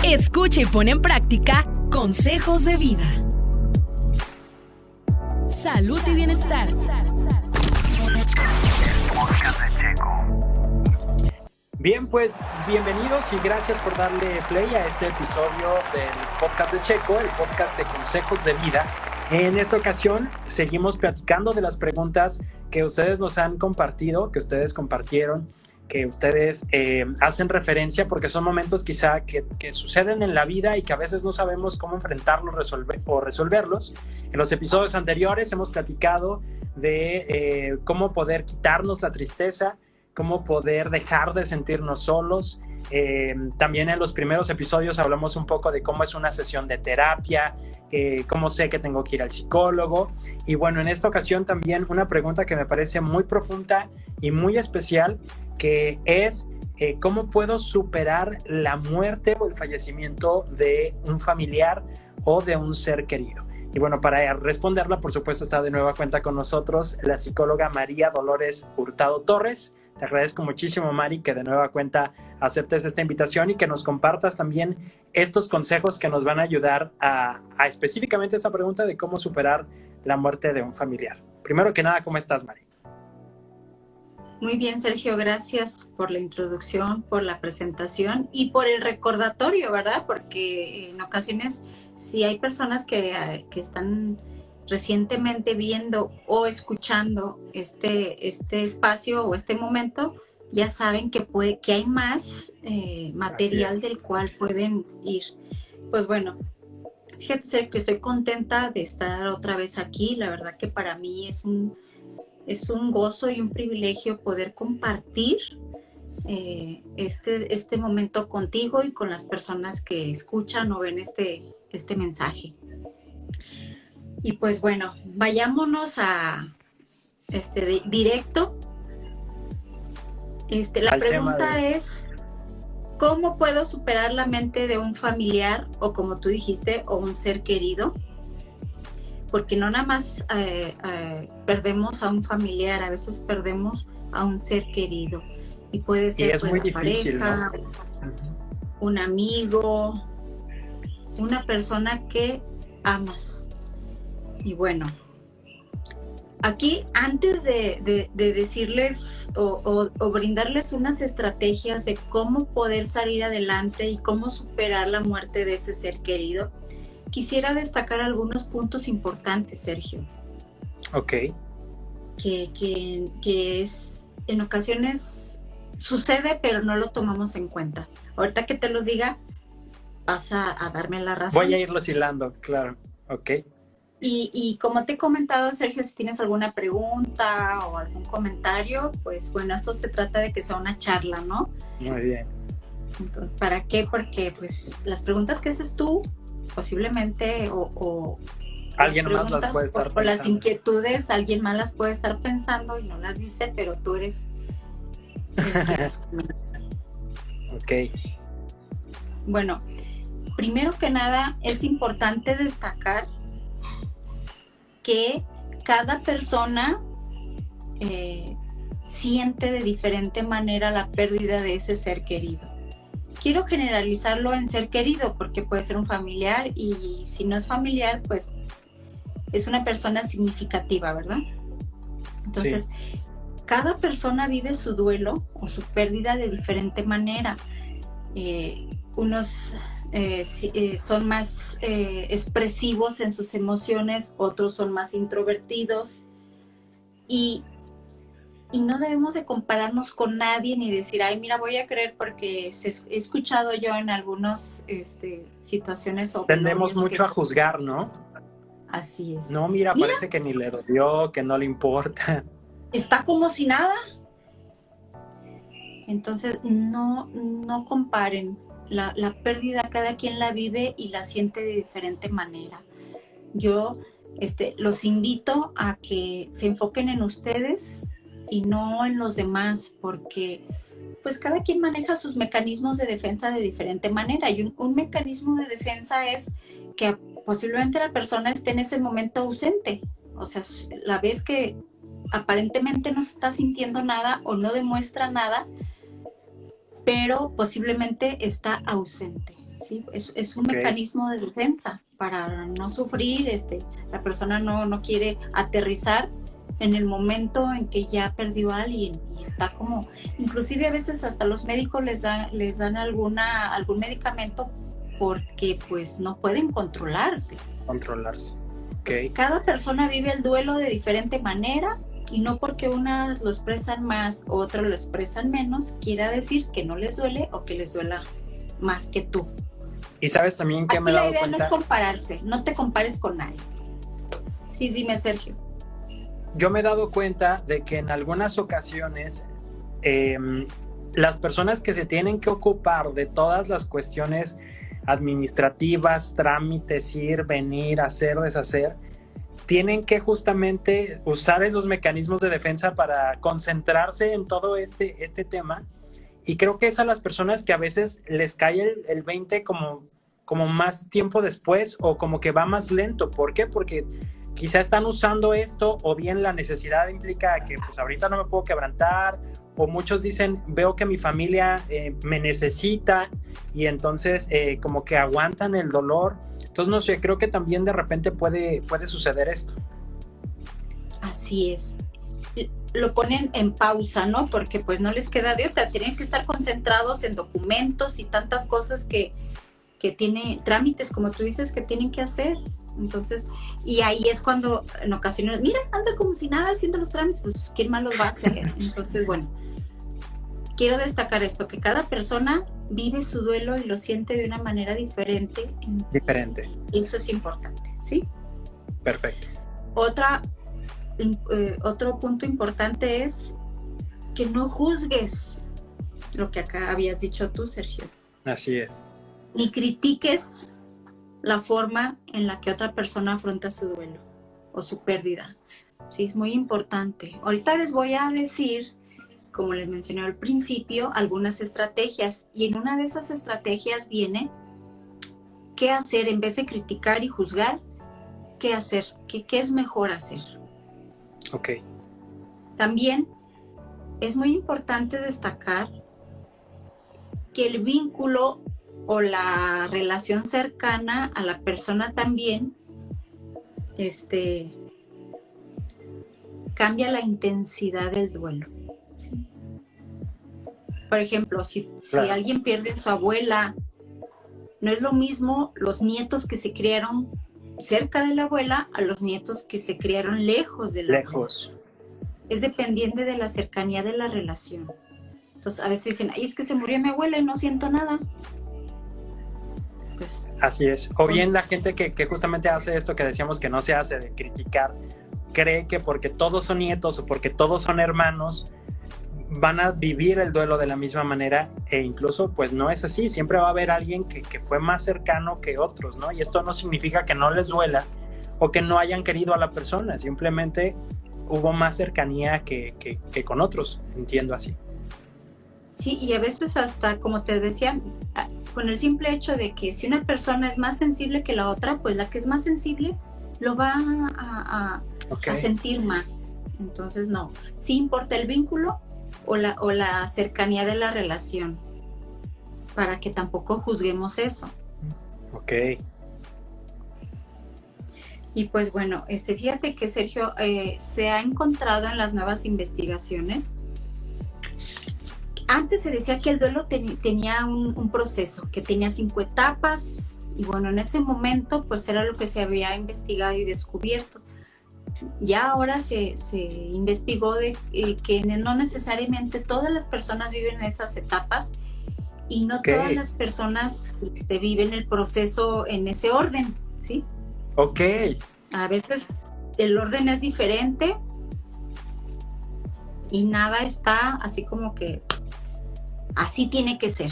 Escucha y pone en práctica consejos de vida. Salud y bienestar. Bien, pues bienvenidos y gracias por darle play a este episodio del podcast de Checo, el podcast de consejos de vida. En esta ocasión seguimos platicando de las preguntas que ustedes nos han compartido, que ustedes compartieron, que ustedes hacen referencia porque son momentos quizá que suceden en la vida y que a veces no sabemos cómo enfrentarlos resolverlos. En los episodios anteriores hemos platicado de cómo poder quitarnos la tristeza, cómo poder dejar de sentirnos solos. También en los primeros episodios hablamos un poco de cómo es una sesión de terapia, cómo sé que tengo que ir al psicólogo. Y bueno, en esta ocasión también una pregunta que me parece muy profunda y muy especial, que es cómo puedo superar la muerte o el fallecimiento de un familiar o de un ser querido. Y bueno, para responderla, por supuesto, está de nueva cuenta con nosotros la psicóloga María Dolores Hurtado Torres. Te agradezco muchísimo, Mari, que de nueva cuenta aceptes esta invitación y que nos compartas también estos consejos que nos van a ayudar a específicamente esta pregunta de cómo superar la muerte de un familiar. Primero que nada, ¿cómo estás, Mari? Muy bien, Sergio, gracias por la introducción, por la presentación y por el recordatorio, ¿verdad? Porque en ocasiones, si hay personas que están recientemente viendo o escuchando este espacio o este momento, ya saben que hay más material del cual pueden ir. Pues bueno, fíjate, Sergio, que estoy contenta de estar otra vez aquí. La verdad que para mí es un gozo y un privilegio poder compartir este momento contigo y con las personas que escuchan o ven este mensaje. Y pues bueno, vayámonos a directo. La pregunta es, ¿cómo puedo superar la mente de un familiar o, como tú dijiste, o un ser querido? Porque no nada más perdemos a un familiar, a veces perdemos a un ser querido. Y puede ser muy difícil, pareja, ¿no? Un amigo, una persona que amas. Y bueno, aquí antes de decirles o brindarles unas estrategias de cómo poder salir adelante y cómo superar la muerte de ese ser querido, quisiera destacar algunos puntos importantes, Sergio. Ok. Que es, en ocasiones sucede, pero no lo tomamos en cuenta. Ahorita que te los diga, vas a darme la razón. Voy a irlos hilando, claro. Ok. Y como te he comentado, Sergio, si tienes alguna pregunta o algún comentario, pues bueno, esto se trata de que sea una charla, ¿no? Muy bien. Entonces, ¿para qué? Porque pues las preguntas que haces tú, posiblemente, o alguien más las puede estar pensando. O las inquietudes, alguien más las puede estar pensando y no las dice, pero tú eres el que las comenta. Ok. Bueno, primero que nada, es importante destacar que cada persona siente de diferente manera la pérdida de ese ser querido. Quiero generalizarlo en ser querido porque puede ser un familiar y si no es familiar, pues es una persona significativa, ¿verdad? Entonces, sí, cada persona vive su duelo o su pérdida de diferente manera. Unos son más expresivos en sus emociones, otros son más introvertidos y no debemos de compararnos con nadie ni decir, ay, mira, voy a creer porque he escuchado yo en algunas situaciones. Tendemos mucho a juzgar, ¿no? Así es. No, mira, parece que ni le dolió, que no le importa. Está como si nada. Entonces, no comparen. La pérdida cada quien la vive y la siente de diferente manera. Yo los invito a que se enfoquen en ustedes y no en los demás, porque pues cada quien maneja sus mecanismos de defensa de diferente manera. Y un mecanismo de defensa es que posiblemente la persona esté en ese momento ausente. O sea, la vez que aparentemente no está sintiendo nada o no demuestra nada, pero posiblemente está ausente, ¿sí? Es un mecanismo de defensa para no sufrir, la persona no quiere aterrizar en el momento en que ya perdió a alguien y está como, inclusive a veces hasta los médicos les dan algún medicamento porque pues no pueden controlarse. Okay. Pues cada persona vive el duelo de diferente manera y no porque unas lo expresan más, otros lo expresan menos, quiera decir que no les duele o que les duela más que tú. Y sabes también que aquí me he dado la idea cuenta. No es compararse, no te compares con nadie. Sí, dime, Sergio. Yo me he dado cuenta de que en algunas ocasiones las personas que se tienen que ocupar de todas las cuestiones administrativas, trámites, ir, venir, hacer, deshacer, tienen que justamente usar esos mecanismos de defensa para concentrarse en todo este tema. Y creo que es a las personas que a veces les cae el 20 como más tiempo después o como que va más lento. ¿Por qué? Porque quizá están usando esto o bien la necesidad implica que pues ahorita no me puedo quebrantar, o muchos dicen, veo que mi familia me necesita y entonces como que aguantan el dolor. Entonces no sé, creo que también de repente puede suceder esto. Así es. Lo ponen en pausa, ¿no? Porque pues no les queda de otra, tienen que estar concentrados en documentos y tantas cosas que tiene, trámites como tú dices que tienen que hacer. Entonces, y ahí es cuando en ocasiones, mira, anda como si nada haciendo los trámites, pues ¿quién más los va a hacer? Entonces, bueno, quiero destacar esto, que cada persona vive su duelo y lo siente de una manera diferente. Eso es importante, ¿sí? Perfecto. Otro punto importante es que no juzgues lo que acá habías dicho tú, Sergio. Así es. Ni critiques la forma en la que otra persona afronta su duelo o su pérdida. Sí, es muy importante. Ahorita les voy a decir, como les mencioné al principio, algunas estrategias, y en una de esas estrategias viene qué hacer en vez de criticar y juzgar, qué hacer, qué es mejor hacer. Ok. También es muy importante destacar que el vínculo o la relación cercana a la persona también cambia la intensidad del duelo, ¿sí? Por ejemplo, si alguien pierde a su abuela, no es lo mismo los nietos que se criaron cerca de la abuela a los nietos que se criaron lejos de la abuela. Es dependiente de la cercanía de la relación. Entonces a veces dicen, ay, es que se murió mi abuela y no siento nada. Pues, así es. O bien la gente que justamente hace esto que decíamos que no se hace, de criticar, cree que porque todos son nietos o porque todos son hermanos van a vivir el duelo de la misma manera, e incluso pues no es así. Siempre va a haber alguien que fue más cercano que otros, ¿no? Y esto no significa que no les duela o que no hayan querido a la persona, simplemente hubo más cercanía que con otros, entiendo así. Sí, y a veces hasta, como te decía, con el simple hecho de que si una persona es más sensible que la otra, pues la que es más sensible lo va a sentir más. Entonces no, sí importa el vínculo o la cercanía de la relación, para que tampoco juzguemos eso. Ok. Y pues bueno, fíjate que Sergio, se ha encontrado en las nuevas investigaciones. Antes se decía que el duelo tenía un proceso, que tenía 5 etapas, y bueno, en ese momento pues era lo que se había investigado y descubierto. Ya ahora se investigó que no necesariamente todas las personas viven esas etapas, y no todas las personas viven el proceso en ese orden, ¿sí? Ok. A veces el orden es diferente y nada está así como que así tiene que ser.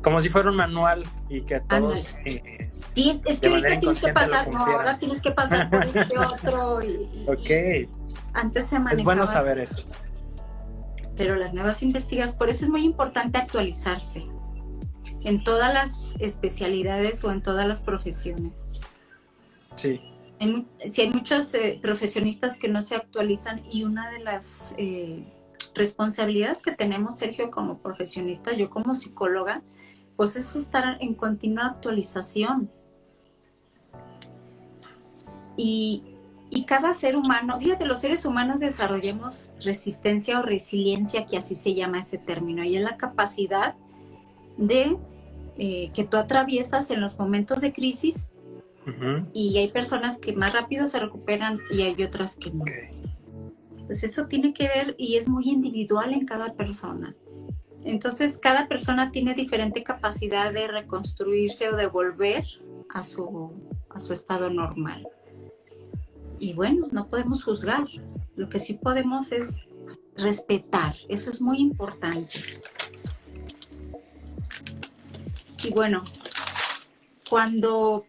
Como si fuera un manual y que todos... es que ahorita tienes que pasar, no, ahora tienes que pasar por este otro. Ok. Antes se manejaba. Es bueno saber eso. Pero las nuevas investigaciones, por eso es muy importante actualizarse en todas las especialidades o en todas las profesiones. Sí. Sí, hay muchos profesionistas que no se actualizan, y una de las responsabilidades que tenemos, Sergio, como profesionista, yo como psicóloga, pues es estar en continua actualización. Y cada ser humano, fíjate, los seres humanos desarrollamos resistencia o resiliencia, que así se llama ese término, y es la capacidad de que tú atraviesas en los momentos de crisis, y hay personas que más rápido se recuperan y hay otras que no. Pues eso tiene que ver y es muy individual en cada persona. Entonces, cada persona tiene diferente capacidad de reconstruirse o de volver a su estado normal. Y bueno, no podemos juzgar. Lo que sí podemos es respetar. Eso es muy importante. Y bueno, cuando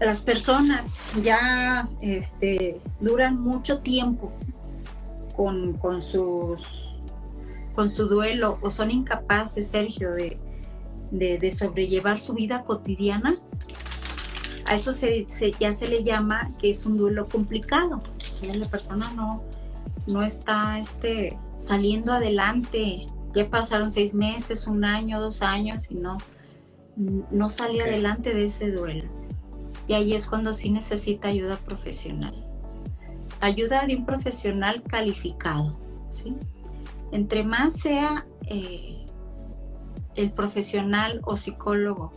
las personas ya duran mucho tiempo con su duelo o son incapaces, Sergio, de sobrellevar su vida cotidiana, a eso ya se le llama que es un duelo complicado. O sea, la persona no está saliendo adelante. Ya pasaron 6 meses, 1 año, 2 años y no sale adelante de ese duelo. Y ahí es cuando sí necesita ayuda profesional. Ayuda de un profesional calificado, ¿sí? Entre más sea el profesional o psicólogo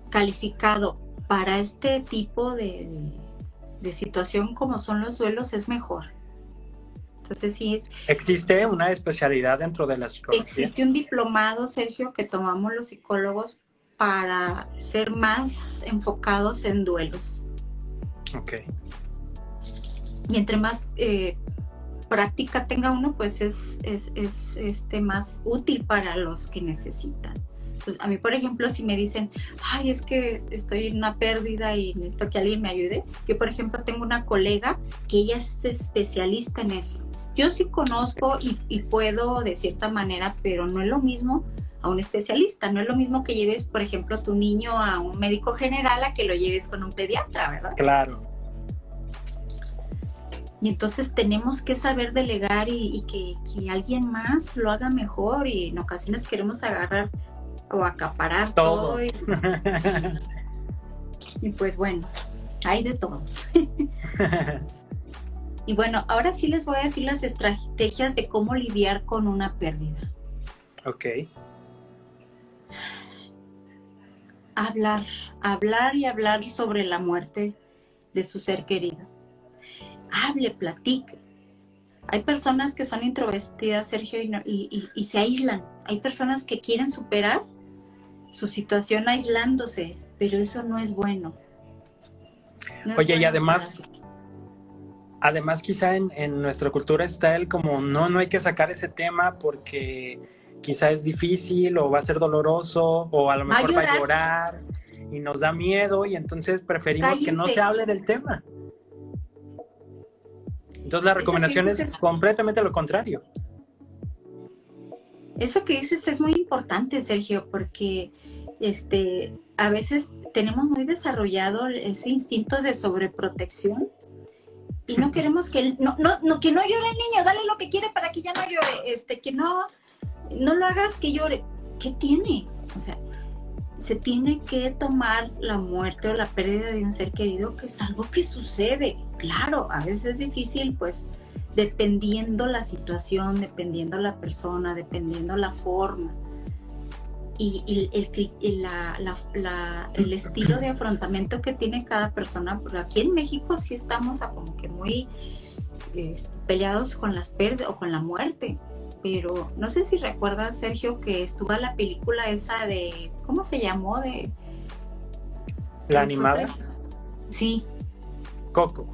calificado para este tipo de situación como son los duelos, es mejor. Entonces sí ¿Existe una especialidad dentro de la psicología? Existe un diplomado, Sergio, que tomamos los psicólogos para ser más enfocados en duelos. Ok. Y entre más práctica tenga uno, pues es más útil para los que necesitan. Pues a mí, por ejemplo, si me dicen, ay, es que estoy en una pérdida y necesito que alguien me ayude. Yo, por ejemplo, tengo una colega que ella es especialista en eso. Yo sí conozco y puedo de cierta manera, pero no es lo mismo a un especialista. No es lo mismo que lleves, por ejemplo, tu niño a un médico general a que lo lleves con un pediatra, ¿verdad? Claro. Y entonces tenemos que saber delegar y que alguien más lo haga mejor, y en ocasiones queremos agarrar o acaparar todo y pues bueno, hay de todo. Y bueno, ahora sí les voy a decir las estrategias de cómo lidiar con una pérdida. Ok. Hablar y hablar sobre la muerte de su ser querido. Hable, platique. Hay personas que son introvertidas, Sergio, y se aíslan. Hay personas que quieren superar su situación aislándose, pero eso no es bueno. Oye, y además quizá en nuestra cultura está el como, no hay que sacar ese tema porque quizá es difícil o va a ser doloroso o a lo mejor va a llorar y nos da miedo, y entonces preferimos que no se hable del tema. Entonces la recomendación es completamente lo contrario. Eso que dices es muy importante, Sergio, porque a veces tenemos muy desarrollado ese instinto de sobreprotección y no queremos que no llore el niño, dale lo que quiere para que ya no llore, que no lo hagas que llore. ¿Qué tiene? O sea, se tiene que tomar la muerte o la pérdida de un ser querido, que es algo que sucede. Claro, a veces es difícil, pues, dependiendo la situación, dependiendo la persona, dependiendo la forma y el estilo de afrontamiento que tiene cada persona. Pero aquí en México sí estamos como que muy peleados con las pérdidas o con la muerte. Pero no sé si recuerdas, Sergio, que estuvo la película esa de, ¿cómo se llamó? ¿La animada? Sí. Coco.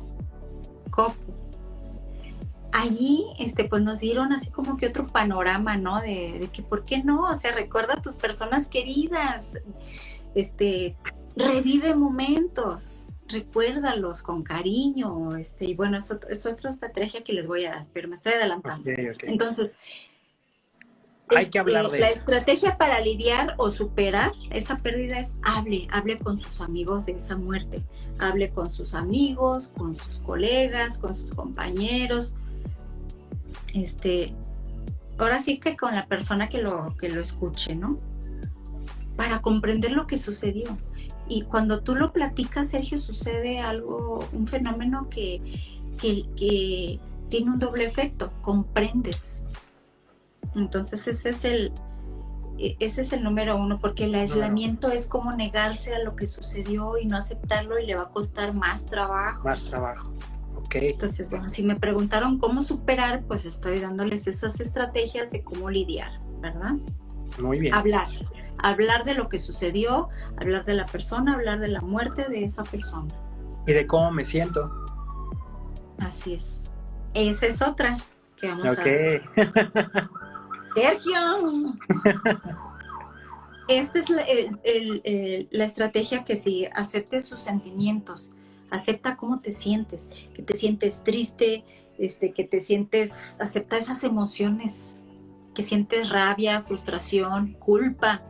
Allí, pues nos dieron así como que otro panorama, ¿no? De que, ¿por qué no? O sea, recuerda a tus personas queridas, revive momentos, recuérdalos con cariño, y bueno, es otra estrategia que les voy a dar, pero me estoy adelantando. Okay. Entonces, hay que hablar de la estrategia para lidiar o superar esa pérdida es hable con sus amigos de esa muerte, hable con sus amigos, con sus colegas, con sus compañeros, ahora sí que con la persona que lo escuche, ¿no? Para comprender lo que sucedió. Y cuando tú lo platicas, Sergio, sucede algo, un fenómeno que tiene un doble efecto, comprendes. Entonces ese es el número uno, porque el aislamiento es como negarse a lo que sucedió y no aceptarlo, y le va a costar más trabajo. Más trabajo, ok. Entonces, bueno, si me preguntaron cómo superar, pues estoy dándoles esas estrategias de cómo lidiar, ¿verdad? Muy bien. Hablar de lo que sucedió, hablar de la persona, hablar de la muerte de esa persona. Y de cómo me siento. Así es. Esa es otra que vamos a... Sergio. Esta es la estrategia que sí, acepte sus sentimientos, acepta cómo te sientes, que te sientes triste, que te sientes, acepta esas emociones, que sientes rabia, frustración, culpa,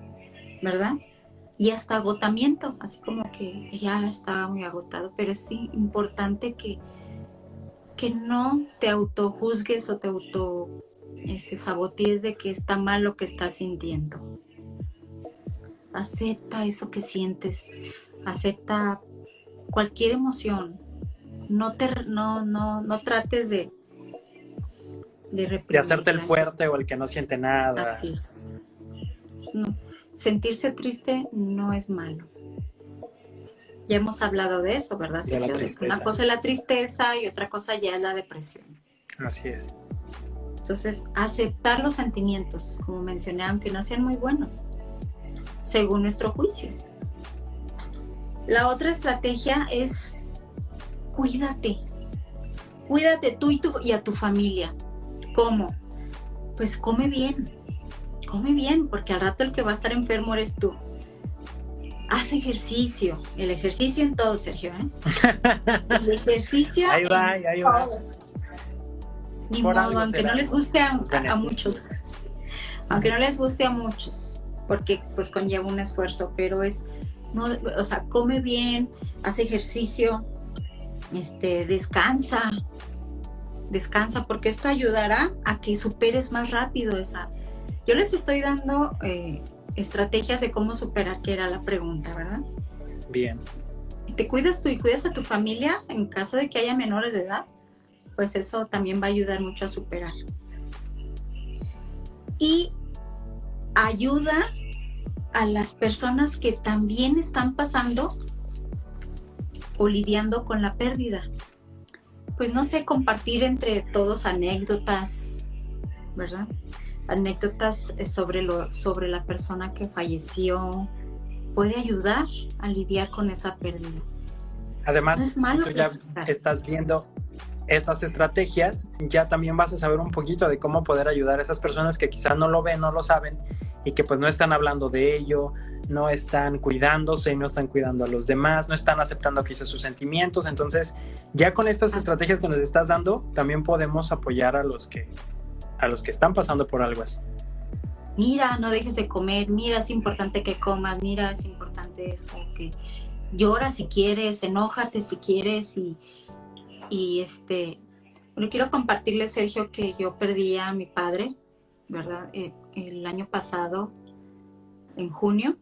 ¿verdad? Y hasta agotamiento, así como que ya estaba muy agotado, pero es importante que no te autojuzgues o te sabotees de que está mal lo que estás sintiendo. Acepta eso que sientes, acepta cualquier emoción, no trates de hacerte el fuerte o el que no siente nada. Así es. No. Sentirse triste no es malo. Ya hemos hablado de eso, ¿verdad? De la tristeza. Una cosa es la tristeza y otra cosa ya es la depresión. Así es. Entonces, aceptar los sentimientos, como mencioné, aunque no sean muy buenos, según nuestro juicio. La otra estrategia es cuídate. Cuídate tú y a tu familia. ¿Cómo? Pues come bien, porque al rato el que va a estar enfermo eres tú. Haz ejercicio, el ejercicio en todo, Sergio, El ejercicio ahí va. Ni modo, aunque no les guste a muchos. Aunque no les guste a muchos, porque pues conlleva un esfuerzo, pero come bien, haz ejercicio, descansa, porque esto ayudará a que superes más rápido esa. Yo les estoy dando estrategias de cómo superar, que era la pregunta, ¿verdad? Bien. Si te cuidas tú y cuidas a tu familia, en caso de que haya menores de edad, pues eso también va a ayudar mucho a superar. Y ayuda a las personas que también están pasando o lidiando con la pérdida. Pues no sé, compartir entre todos anécdotas, ¿verdad? Anécdotas sobre la persona que falleció puede ayudar a lidiar con esa pérdida. Además, no es malo, si tú ya estás viendo estas estrategias, ya también vas a saber un poquito de cómo poder ayudar a esas personas que quizás no lo ven, no lo saben, y que pues no están hablando de ello, no están cuidándose, no están cuidando a los demás, no están aceptando quizás sus sentimientos. Entonces, ya con estas estrategias que nos estás dando, también podemos apoyar a los que están pasando por algo así. Mira, no dejes de comer, mira, es importante que comas, mira, es importante esto, que llora si quieres, enójate si quieres, bueno, quiero compartirles, Sergio, que yo perdí a mi padre, ¿verdad? El año pasado, en junio,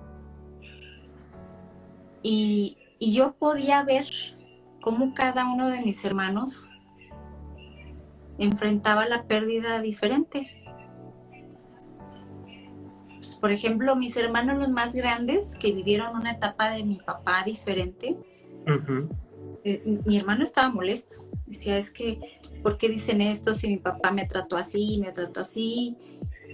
y yo podía ver cómo cada uno de mis hermanos enfrentaba la pérdida diferente. Pues, por ejemplo, mis hermanos los más grandes, que vivieron una etapa de mi papá diferente, mi hermano estaba molesto. Decía, es que, ¿por qué dicen esto si mi papá me trató así?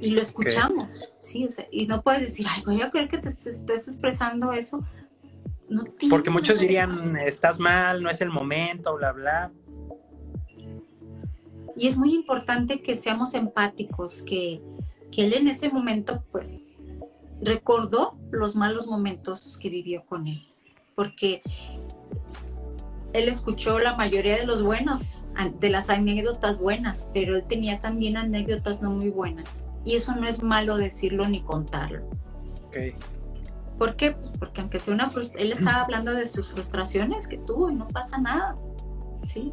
Y lo escuchamos, ¿sí? O sea, y no puedes decir, ay, voy a creer que te estés expresando eso. No tiene. Porque muchos dirían, estás mal, no es el momento, bla, bla. Y es muy importante que seamos empáticos, que él en ese momento, pues, recordó los malos momentos que vivió con él. Porque él escuchó la mayoría de los buenos, de las anécdotas buenas, pero él tenía también anécdotas no muy buenas. Y eso no es malo decirlo ni contarlo. Okay. ¿Por qué? Pues porque aunque sea él estaba hablando de sus frustraciones que tuvo y no pasa nada, ¿sí?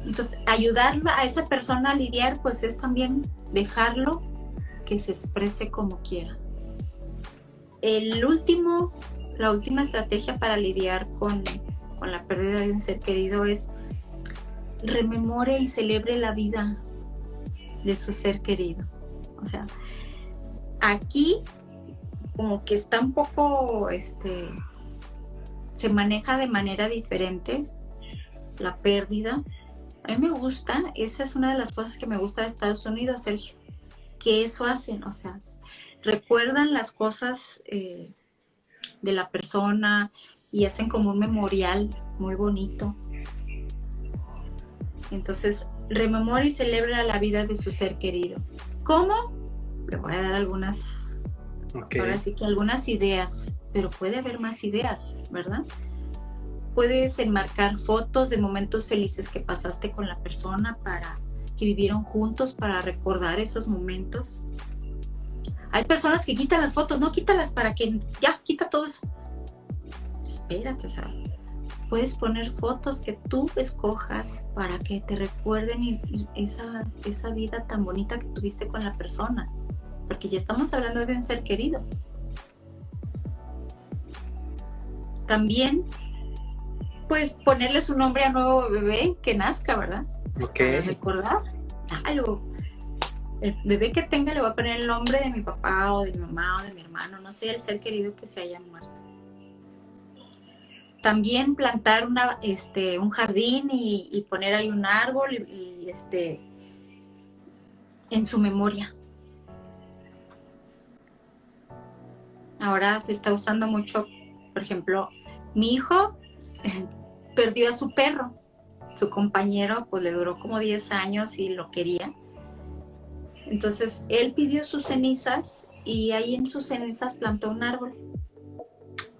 Entonces, ayudarla a esa persona a lidiar, pues es también dejarlo que se exprese como quiera. La última estrategia para lidiar con la pérdida de un ser querido es rememore y celebre la vida de su ser querido. O sea, aquí como que está un poco, se maneja de manera diferente la pérdida. A mí me gusta, esa es una de las cosas que me gusta de Estados Unidos, Sergio, que eso hacen, o sea, recuerdan las cosas de la persona y hacen como un memorial muy bonito. Entonces, rememora y celebra la vida de su ser querido. ¿Cómo? Le voy a dar algunas, ahora sí que algunas ideas, pero puede haber más ideas, ¿verdad? Puedes enmarcar fotos de momentos felices que pasaste con la persona que vivieron juntos para recordar esos momentos. Hay personas que quitan las fotos, no quítalas para que ya, quita todo eso. Espérate, o sea, puedes poner fotos que tú escojas para que te recuerden esa vida tan bonita que tuviste con la persona, porque ya estamos hablando de un ser querido. También pues ponerle su nombre a nuevo bebé que nazca, ¿verdad? Para recordar algo. El bebé que tenga le voy a poner el nombre de mi papá o de mi mamá o de mi hermano, no sé, el ser querido que se haya muerto. También plantar un jardín y poner ahí un árbol y en su memoria. Ahora se está usando mucho, por ejemplo, mi hijo perdió a su perro. Su compañero pues le duró como 10 años y lo quería. Entonces él pidió sus cenizas y ahí en sus cenizas plantó un árbol.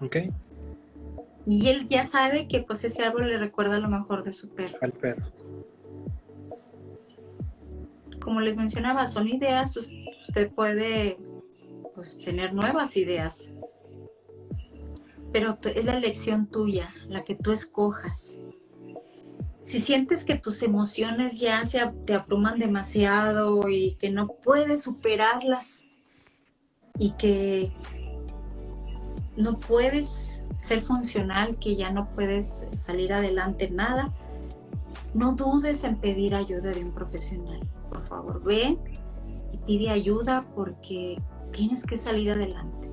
Okay. Y él ya sabe que pues ese árbol le recuerda lo mejor de su perro. Al perro. Como les mencionaba, son ideas, usted puede pues tener nuevas ideas. Pero es la elección tuya, la que tú escojas. Si sientes que tus emociones ya te abruman demasiado y que no puedes superarlas y que no puedes ser funcional, que ya no puedes salir adelante en nada, no dudes en pedir ayuda de un profesional. Por favor, ve y pide ayuda porque tienes que salir adelante.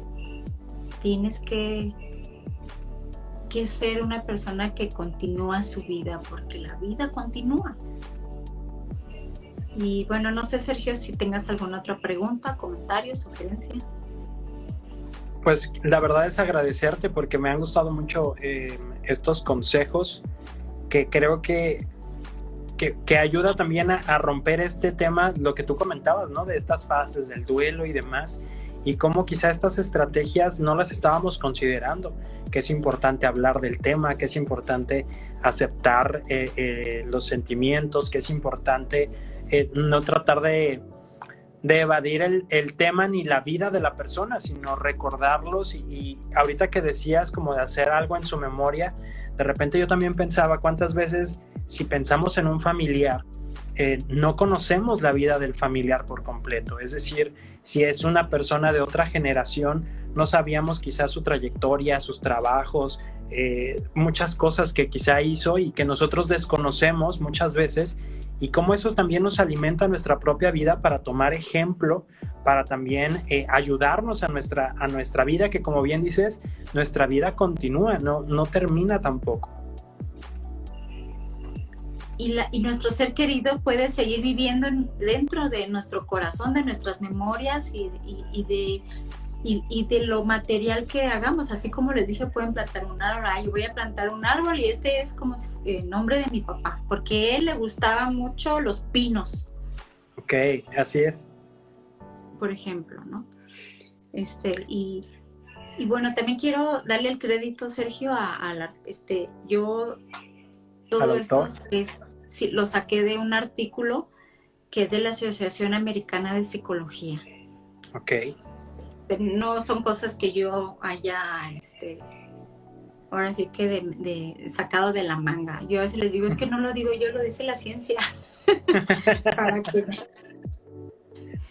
Tienes que ser una persona que continúa su vida, porque la vida continúa. Y bueno, no sé, Sergio, si tengas alguna otra pregunta, comentario, sugerencia. Pues la verdad es agradecerte porque me han gustado mucho estos consejos que creo que ayuda también a romper este tema, lo que tú comentabas, ¿no? De estas fases del duelo y demás, y cómo quizá estas estrategias no las estábamos considerando, que es importante hablar del tema, que es importante aceptar los sentimientos, que es importante no tratar de evadir el tema ni la vida de la persona, sino recordarlos y ahorita que decías como de hacer algo en su memoria, de repente yo también pensaba cuántas veces si pensamos en un familiar, no conocemos la vida del familiar por completo, es decir, si es una persona de otra generación, no sabíamos quizás su trayectoria, sus trabajos, muchas cosas que quizá hizo y que nosotros desconocemos muchas veces, y cómo eso también nos alimenta nuestra propia vida para tomar ejemplo, para también ayudarnos a nuestra vida, que como bien dices, nuestra vida continúa, no termina tampoco. Y nuestro ser querido puede seguir viviendo dentro de nuestro corazón, de nuestras memorias y de lo material que hagamos. Así como les dije, pueden plantar un árbol. Yo voy a plantar un árbol y este es como el nombre de mi papá, porque a él le gustaban mucho los pinos. Ok, así es. Por ejemplo, ¿no? Y bueno, también quiero darle el crédito, Sergio, yo todo esto lo saqué de un artículo que es de la Asociación Americana de Psicología. Ok. No son cosas que yo haya ahora sí que de sacado de la manga. Yo a veces les digo, es que no lo digo yo, lo dice la ciencia. Para que...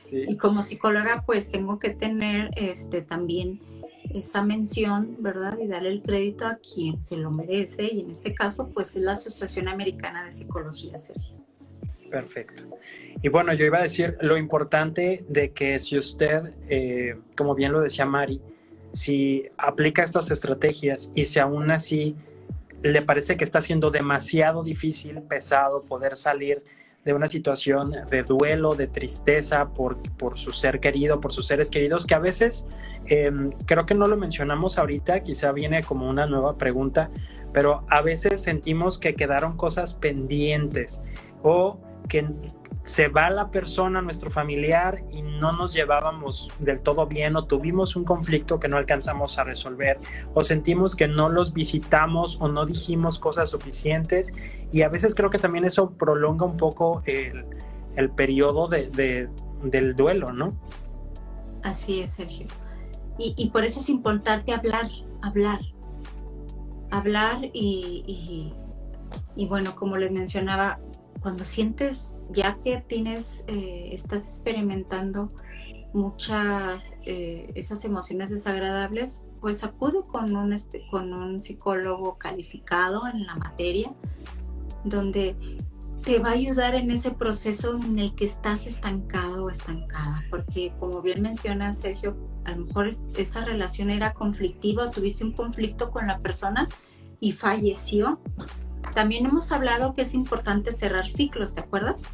Sí. Y como psicóloga, pues tengo que tener también esa mención, ¿verdad? Y darle el crédito a quien se lo merece, y en este caso, pues es la Asociación Americana de Psicología, Sergio. Perfecto. Y bueno, yo iba a decir lo importante de que si usted, como bien lo decía Mari, si aplica estas estrategias y si aún así le parece que está siendo demasiado difícil, pesado poder salir de una situación de duelo, de tristeza por su ser querido, por sus seres queridos, que a veces, creo que no lo mencionamos ahorita, quizá viene como una nueva pregunta, pero a veces sentimos que quedaron cosas pendientes o que se va la persona, nuestro familiar, y no nos llevábamos del todo bien, o tuvimos un conflicto que no alcanzamos a resolver, o sentimos que no los visitamos o no dijimos cosas suficientes, y a veces creo que también eso prolonga un poco el periodo del duelo, ¿no? Así es, Sergio. Y por eso es importante hablar y bueno, como les mencionaba, cuando sientes ya que estás experimentando muchas esas emociones desagradables, pues acude con un psicólogo calificado en la materia, donde te va a ayudar en ese proceso en el que estás estancado o estancada, porque como bien menciona Sergio, a lo mejor esa relación era conflictiva o tuviste un conflicto con la persona y falleció. También hemos hablado que es importante cerrar ciclos, ¿te acuerdas?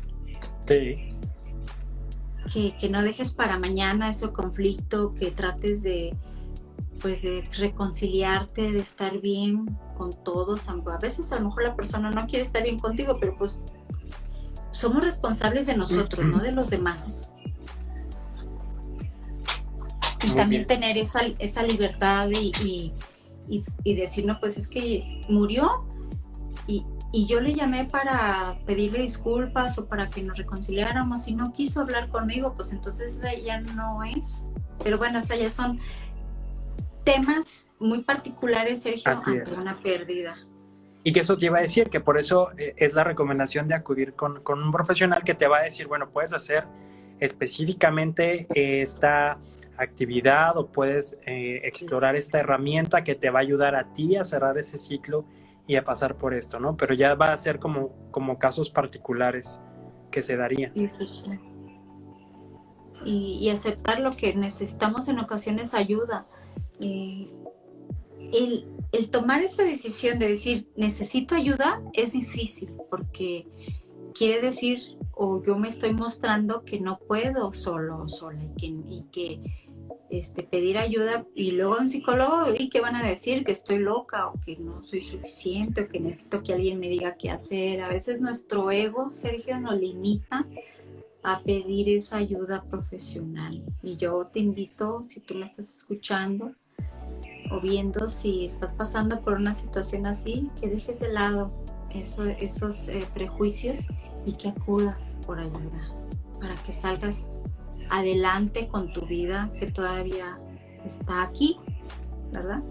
Sí. Que no dejes para mañana ese conflicto, que trates de reconciliarte, de estar bien con todos, aunque a veces a lo mejor la persona no quiere estar bien contigo, pero pues somos responsables de nosotros, no de los demás. Y Muy también bien. tener esa libertad y decir, no, pues es que murió y yo le llamé para pedirle disculpas o para que nos reconciliáramos, y no quiso hablar conmigo, pues entonces ya no es. Pero bueno, o sea, ya son temas muy particulares, Sergio, Así ante es. una pérdida. Y que eso te iba a decir, que por eso es la recomendación de acudir con un profesional que te va a decir, bueno, puedes hacer específicamente esta actividad o puedes explorar esta herramienta que te va a ayudar a ti a cerrar ese ciclo y a pasar por esto, ¿no? Pero ya va a ser como casos particulares que se darían. Sí, Sergio. Y aceptar lo que necesitamos en ocasiones ayuda. El tomar esa decisión de decir necesito ayuda es difícil, porque quiere decir, o yo me estoy mostrando que no puedo solo o sola, y que pedir ayuda, y luego un psicólogo, ¿y qué van a decir? Que estoy loca, o que no soy suficiente, o que necesito que alguien me diga qué hacer. A veces nuestro ego, Sergio, nos limita a pedir esa ayuda profesional. Y yo te invito, si tú me estás escuchando o viendo, si estás pasando por una situación así, que dejes de lado esos prejuicios y que acudas por ayuda para que salgas adelante con tu vida, que todavía está aquí, ¿verdad?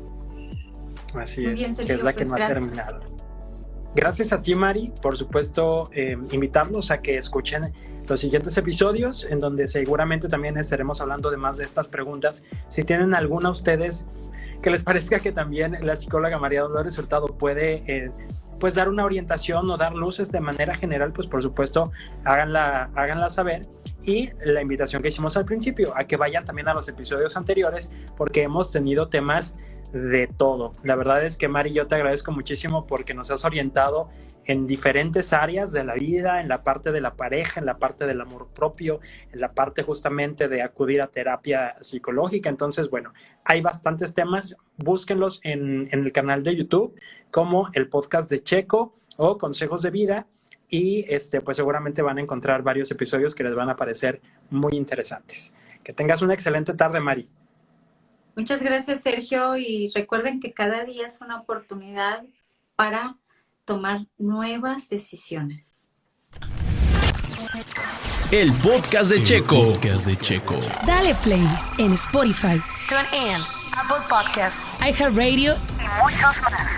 Así Muy es, bien, Sergio, que es la que pues no ha gracias. terminado. Gracias a ti, Mari. Por supuesto, invitarlos a que escuchen los siguientes episodios, en donde seguramente también estaremos hablando de más de estas preguntas. Si tienen alguna ustedes que les parezca que también la psicóloga María Dolores Hurtado puede pues dar una orientación o dar luces de manera general, pues por supuesto háganla saber. Y la invitación que hicimos al principio, a que vayan también a los episodios anteriores, porque hemos tenido temas de todo. La verdad es que, Mari, yo te agradezco muchísimo porque nos has orientado en diferentes áreas de la vida, en la parte de la pareja, en la parte del amor propio, en la parte justamente de acudir a terapia psicológica. Entonces, bueno, hay bastantes temas. Búsquenlos en el canal de YouTube como el podcast de Checo o Consejos de Vida, y pues seguramente van a encontrar varios episodios que les van a parecer muy interesantes. Que tengas una excelente tarde, Mari. Muchas gracias, Sergio, y recuerden que cada día es una oportunidad para tomar nuevas decisiones. El podcast de Checo. Dale play en Spotify, TuneIn, Apple Podcasts, iHeartRadio muchos más.